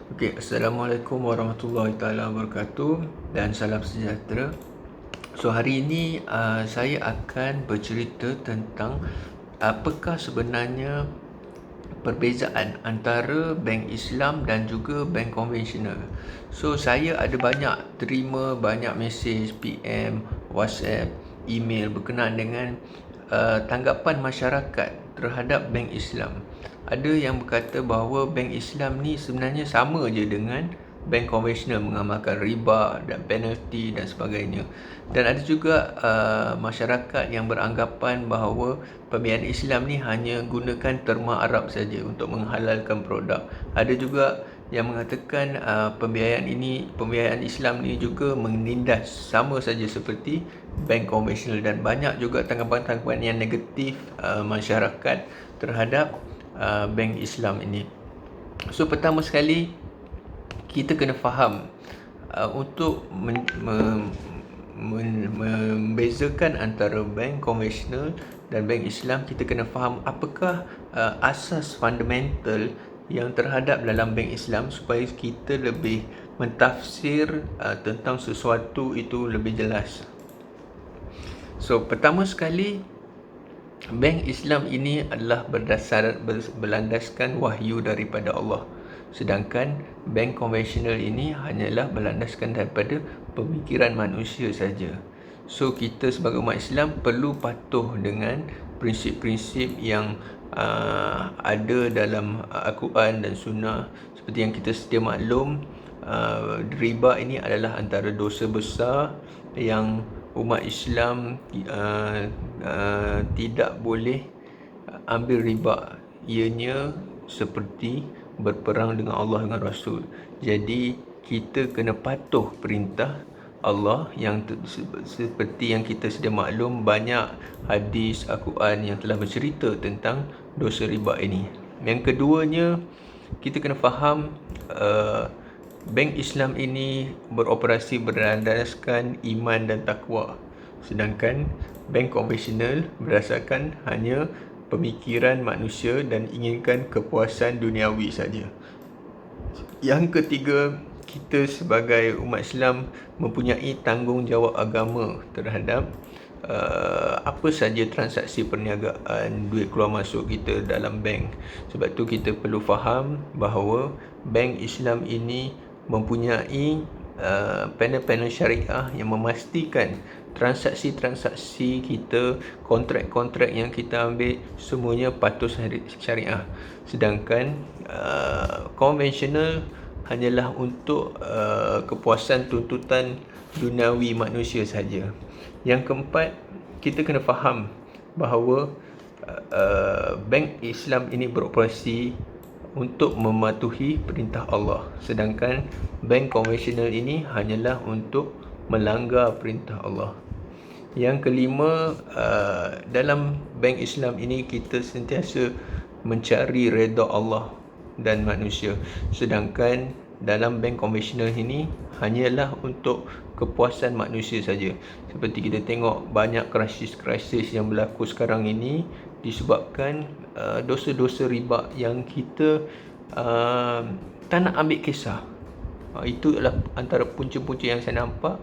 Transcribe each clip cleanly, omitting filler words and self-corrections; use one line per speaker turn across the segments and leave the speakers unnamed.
Okey, Assalamualaikum warahmatullahi taala wabarakatuh dan salam sejahtera. So hari ini saya akan bercerita tentang apakah sebenarnya perbezaan antara bank Islam dan juga bank konvensional. So saya ada terima banyak mesej, PM, WhatsApp, email berkenaan dengan tanggapan masyarakat terhadap bank Islam. Ada yang berkata bahawa bank Islam ni sebenarnya sama je dengan bank konvensional, mengamalkan riba dan penalti dan sebagainya. Dan ada juga masyarakat yang beranggapan bahawa pembiayaan Islam ni hanya gunakan terma Arab saja untuk menghalalkan produk. Ada juga yang mengatakan pembiayaan Islam ni juga menindas sama saja seperti bank konvensional, dan banyak juga tanggapan-tanggapan yang negatif masyarakat terhadap bank Islam ini. So pertama sekali kita kena faham untuk membezakan antara bank konvensional dan bank Islam, kita kena faham apakah asas fundamental yang terhadap dalam bank Islam supaya kita lebih mentafsir tentang sesuatu itu lebih jelas. So pertama sekali, bank Islam ini adalah berlandaskan wahyu daripada Allah. Sedangkan bank konvensional ini hanyalah berlandaskan daripada pemikiran manusia saja. So kita sebagai umat Islam perlu patuh dengan prinsip-prinsip yang ada dalam Al-Quran dan Sunnah. Seperti yang kita sedia maklum, riba ini adalah antara dosa besar yang umat Islam tidak boleh ambil riba. Ianya seperti berperang dengan Allah dengan Rasul. Jadi kita kena patuh perintah Allah yang seperti yang kita sedia maklum, banyak hadis Al-Quran yang telah bercerita tentang dosa riba ini. Yang keduanya, kita kena faham bank Islam ini beroperasi berdasarkan iman dan takwa. Sedangkan bank konvensional berdasarkan hanya pemikiran manusia dan inginkan kepuasan duniawi saja. Yang ketiga, kita sebagai umat Islam mempunyai tanggungjawab agama terhadap apa saja transaksi perniagaan, duit keluar masuk kita dalam bank. Sebab tu kita perlu faham bahawa bank Islam ini mempunyai panel-panel syariah yang memastikan transaksi-transaksi kita, kontrak-kontrak yang kita ambil, semuanya patuh syariah. Sedangkan konvensional hanyalah untuk kepuasan tuntutan duniawi manusia saja. Yang keempat, kita kena faham bahawa bank Islam ini beroperasi untuk mematuhi perintah Allah, sedangkan bank konvensional ini hanyalah untuk melanggar perintah Allah. Yang kelima, dalam bank Islam ini kita sentiasa mencari redha Allah dan manusia, sedangkan dalam bank konvensional ini hanyalah untuk kepuasan manusia saja. Seperti kita tengok banyak krisis-krisis yang berlaku sekarang ini disebabkan dosa-dosa riba yang kita tak nak ambil kisah. Itu adalah antara punca-punca yang saya nampak,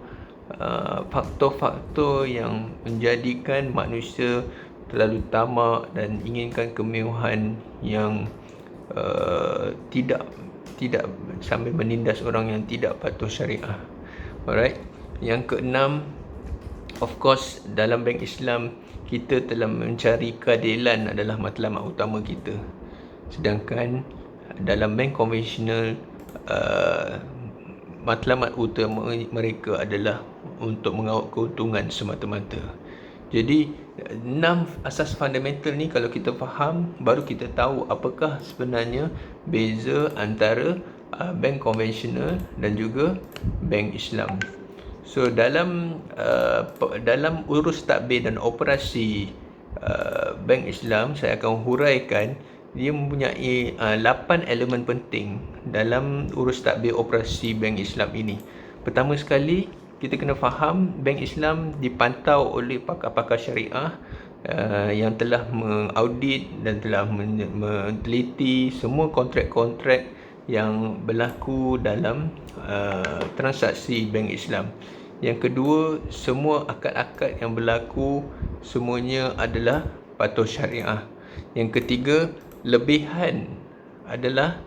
faktor-faktor yang menjadikan manusia terlalu tamak dan inginkan kemewahan yang tidak sambil menindas orang yang tidak patuh syariah. Alright. Yang keenam, of course, dalam bank Islam kita telah mencari keadilan adalah matlamat utama kita. Sedangkan dalam bank konvensional matlamat utama mereka adalah untuk mengawal keuntungan semata-mata. Jadi 6 asas fundamental ni kalau kita faham, baru kita tahu apakah sebenarnya beza antara bank konvensional dan juga bank Islam. So dalam urus tadbir dan operasi bank Islam, saya akan huraikan dia mempunyai 8 elemen penting dalam urus tadbir operasi bank Islam ini. Pertama sekali, kita kena faham bank Islam dipantau oleh pakar-pakar syariah yang telah mengaudit dan telah meneliti semua kontrak-kontrak yang berlaku dalam transaksi bank Islam. Yang kedua, semua akad-akad yang berlaku semuanya adalah patuh syariah. Yang ketiga, lebihan adalah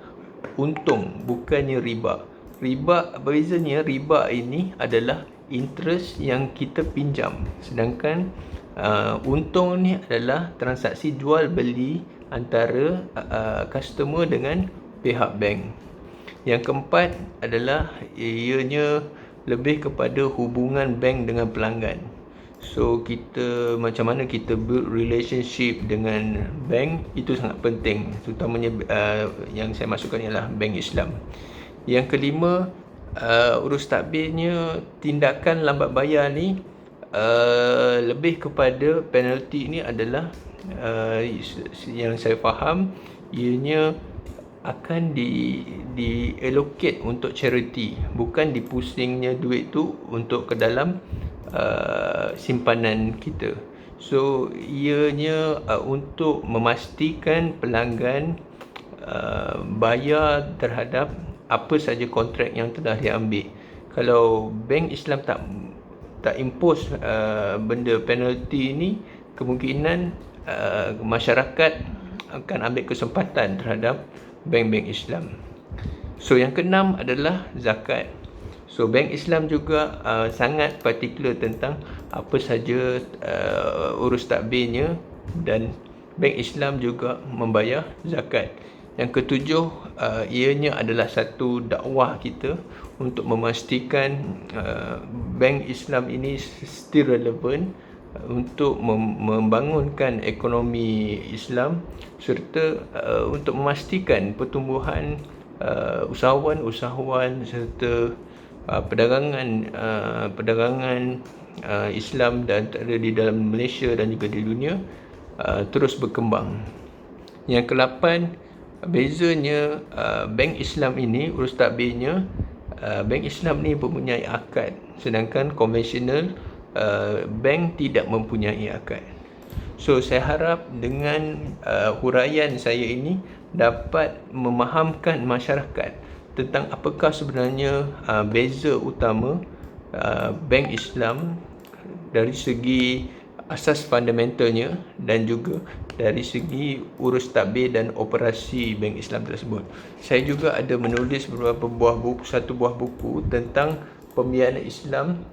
untung, bukannya riba. Bezanya riba ini adalah interest yang kita pinjam, sedangkan untung ni adalah transaksi jual beli antara customer dengan pihak bank. Yang keempat adalah ianya lebih kepada hubungan bank dengan pelanggan. So kita macam mana kita build relationship dengan bank itu sangat penting, terutamanya yang saya masukkan ialah bank Islam. Yang kelima, urus takbirnya, tindakan lambat bayar ni lebih kepada penalti ni adalah yang saya faham ianya akan di allocate untuk charity, bukan dipusingnya duit tu untuk ke dalam simpanan kita. So ianya untuk memastikan pelanggan bayar terhadap apa saja kontrak yang telah diambil. Kalau bank Islam tak impose benda penalty ni, kemungkinan masyarakat akan ambil kesempatan terhadap bank-bank Islam. So yang keenam adalah zakat. So bank Islam juga sangat particular tentang apa saja urus takbirnya, dan bank Islam juga membayar zakat. Yang ketujuh, ianya adalah satu dakwah kita untuk memastikan bank Islam ini still relevant untuk membangunkan ekonomi Islam, serta untuk memastikan pertumbuhan usahawan serta perdagangan Islam dan di dalam Malaysia dan juga di dunia terus berkembang. Yang ke-8, bezanya bank Islam ini, urus takbirnya, bank Islam ni mempunyai akad, sedangkan konvensional bank tidak mempunyai akad. So saya harap dengan huraian saya ini dapat memahamkan masyarakat tentang apakah sebenarnya beza utama bank Islam dari segi asas fundamentalnya dan juga dari segi urus takbir dan operasi bank Islam tersebut. Saya juga ada menulis satu buah buku tentang pembiayaan Islam.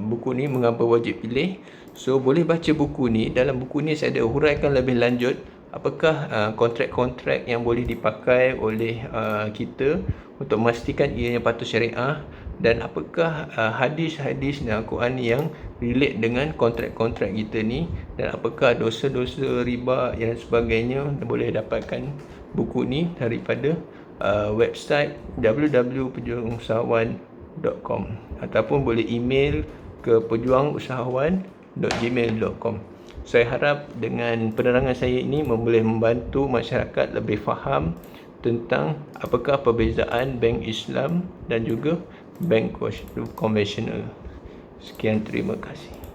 Buku ni Mengapa Wajib Pilih. So boleh baca buku ni. Dalam buku ni saya ada huraikan lebih lanjut apakah kontrak-kontrak yang boleh dipakai oleh kita untuk memastikan ianya patuh syariah, dan apakah hadis-hadis dan Al-Quran yang relate dengan kontrak-kontrak kita ni, dan apakah dosa-dosa riba dan sebagainya. Boleh dapatkan buku ni daripada website www.pejuangusahawan.com ataupun boleh email ke pejuangusahawan@gmail.com. Saya harap dengan penerangan saya ini boleh membantu masyarakat lebih faham tentang apakah perbezaan bank Islam dan juga bank konvensional. Sekian, terima kasih.